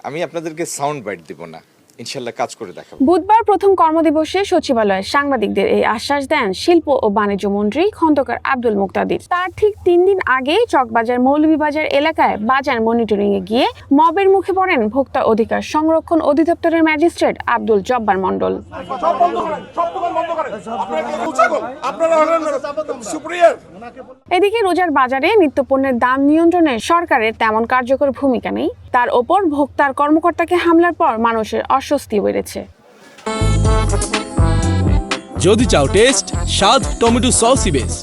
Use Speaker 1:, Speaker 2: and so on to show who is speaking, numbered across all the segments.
Speaker 1: আমি আপনাদেরকে sound byte দিব না, ইনশাল্লাহ কাজ করে দেখাবো।
Speaker 2: বুধবার প্রথম কর্মদিবসে সচিবালয়ে সাংবাদিকদের এই আশ্বাস দেন শিল্প ও বাণিজ্য মন্ত্রী খন্দকার আব্দুল মুকতাদির। তার ঠিক 3 দিন আগে চকবাজার মৌলভীবাজার এলাকায় বাজার মনিটরিং এ গিয়ে মবের মুখে পড়েন ভোক্তা অধিকার সংরক্ষণ অধিদপ্তরের ম্যাজিস্ট্রেট আব্দুল জব্বার মণ্ডল। এদিকে রোজার বাজারে নিত্যপণ্যের দাম নিয়ন্ত্রণে সরকারের তেমন কার্যকর ভূমিকা নেই। তার ওপর ভোক্তার কর্মকর্তাকে হামলার পর মানুষের অস্বস্তি বেড়েছে।
Speaker 3: যদি চাও টেস্ট স্বাদ টমেটো সসই বেস্ট।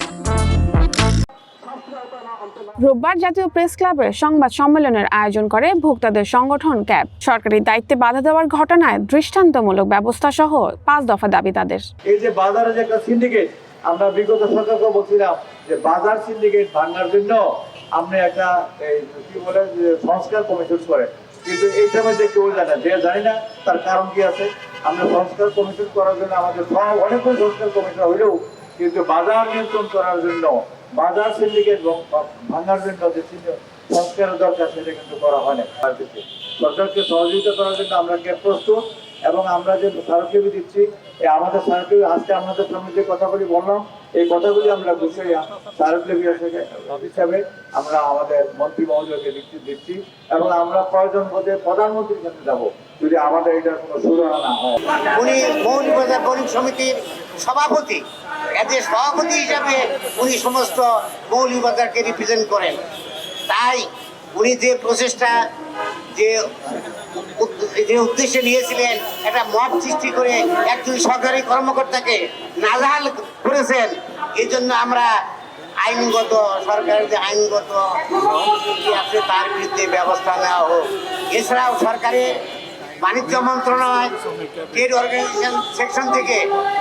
Speaker 2: রোববার জাতীয় প্রেস ক্লাবে সংবাদ সম্মেলনের আয়োজন করে ভোক্তাদের সংগঠন ক্যাব। সরকারি দায়িত্বে বাধা দেওয়ার ঘটনায় দৃষ্টান্তমূলক ব্যবস্থা সহ 5 দফা দাবি তাদের।
Speaker 4: এই যে বাজারে যে একটা সিন্ডিকেট, আমরা বিগত সরকারকে বলছিলাম যে বাজার সিন্ডিকেট ভাঙার জন্য আপনি একটা কি বলে সংস্কার কমিশন করেন, কিন্তু এই সময় যে কেউ জানে যে জানি না তার কারণ কি আছে। আমরা সংস্কার কমিশন করার জন্য আমাদের সব অনেকগুলো সংস্কার কমিশন হইলেও কিন্তু বাজার নিয়ন্ত্রণ করার জন্য, বাজার সিন্ডিকেট ভাঙার জন্য যে সংস্কারের দরকার সেটা কিন্তু করা হয় না। সরকারকে সহযোগিতা করার জন্য আমরা প্রস্তুত এবং আমরা যে স্মারকলিপি দিচ্ছি, আমাদের স্মারকলিপি আজকে আমাদের সামনে যে কথাগুলি বললাম এই কথাগুলি আমরা গুছিয়ে স্মারকলিপি হিসাবে আমরা আমাদের মন্ত্রী মহোদয়কে দিচ্ছি এবং আমরা প্রয়োজন বোধে প্রধানমন্ত্রীর কাছে যাব যদি আমাদের এটার কোনো সুরাহা না হয়।
Speaker 5: উনি মৌলভীবাজার বণিক সমিতির সভাপতি, এদের সভাপতি হিসাবে উনি সমস্ত মৌলভীবাজারকে রিপ্রেজেন্ট করেন। তাই উনি যে প্রচেষ্টা যে উদ্দেশ্যে নিয়েছিলেন, একটা মব সৃষ্টি করে একজন সরকারি কর্মকর্তাকে নাজেহাল করেছেন। এই জন্য আমরা আইনগত সরকারের যে আইনগত আছে তার বিরুদ্ধে ব্যবস্থা নেওয়া হোক। এছাড়াও সরকারের বাণিজ্য মন্ত্রণালয় ট্রেড অর্গানাইজেশন সেকশন থেকে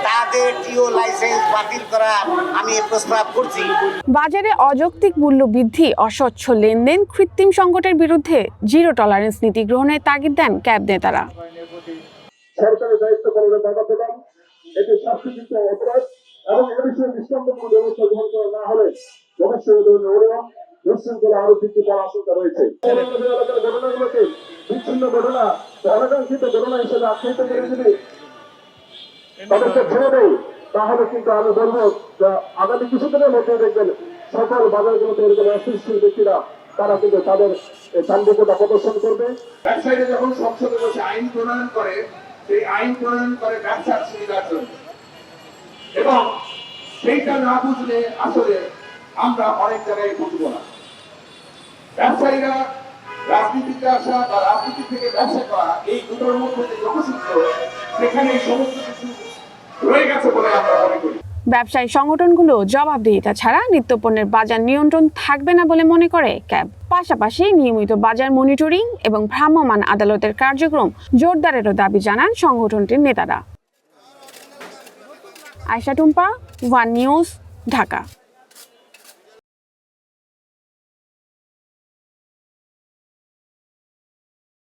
Speaker 5: তাদের জিও লাইসেন্স বাতিল করা আমি প্রস্তাব করছি।
Speaker 2: বাজারে অযৌক্তিক মূল্য বৃদ্ধি, অস্বচ্ছ লেনদেন, কৃত্রিম সংকটের বিরুদ্ধে জিরো টলারেন্স নীতি গ্রহণের তাগিদ দেন ক্যাব নেতারা।
Speaker 6: সরকারের দায়িত্ব পালনে বাধা প্রদান এটি শাস্তিযোগ্য অপরাধ এবং এ বিষয়ে দৃষ্টান্তমূলক ব্যবস্থা গ্রহণ করা না হলে ভবিষ্যতে ধরনের বিশৃঙ্খলা আরো বৃদ্ধি পাওয়ার আশঙ্কা রয়েছে। এলাকার ঘটনাগুলোকে বিচ্ছিন্ন ঘটনা, অনাকাঙ্ক্ষিত ঘটনা হিসেবে আখ্যায়িত করে যদি তাদেরকে ছেড়ে দেয় তাহলে কিন্তু আমি বলবো আগামী কিছুদিনের মধ্যে দেখবেন সকল বাজারগুলোতে এরকম অসুস্থির ব্যক্তিরা তারা কিন্তু তাদের তান্ডবতা প্রদর্শন করবে।
Speaker 7: ব্যবসায়ীরা যখন সংসদে বসে আইন প্রণয়ন করে, সেই আইন প্রণয়ন করে ব্যবসার সুবিধার জন্য, এবং সেইটা না বুঝলে আসলে আমরা অনেক জায়গায় বুঝবো না। ব্যবসায়ীরা রাজনীতিতে আসা বা রাজনীতি থেকে ব্যবসা করা, এই দুটোর মধ্যে যে যোগসূত্র, সেখানে সমস্ত কিছু রয়ে গেছে বলে আমরা মনে করি।
Speaker 2: ব্যবসায়ী সংগঠনগুলো জবাবদিহিতা ছাড়া নিত্যপণ্যের বাজার নিয়ন্ত্রণ থাকবে না বলে মনে করে ক্যাব। পাশাপাশি নিয়মিত বাজার মনিটরিং এবং ভ্রাম্যমাণ আদালতের কার্যক্রম জোরদারেরও দাবি জানান সংগঠনটির নেতারা। Ayesha Tumpa, one news, Dhaka.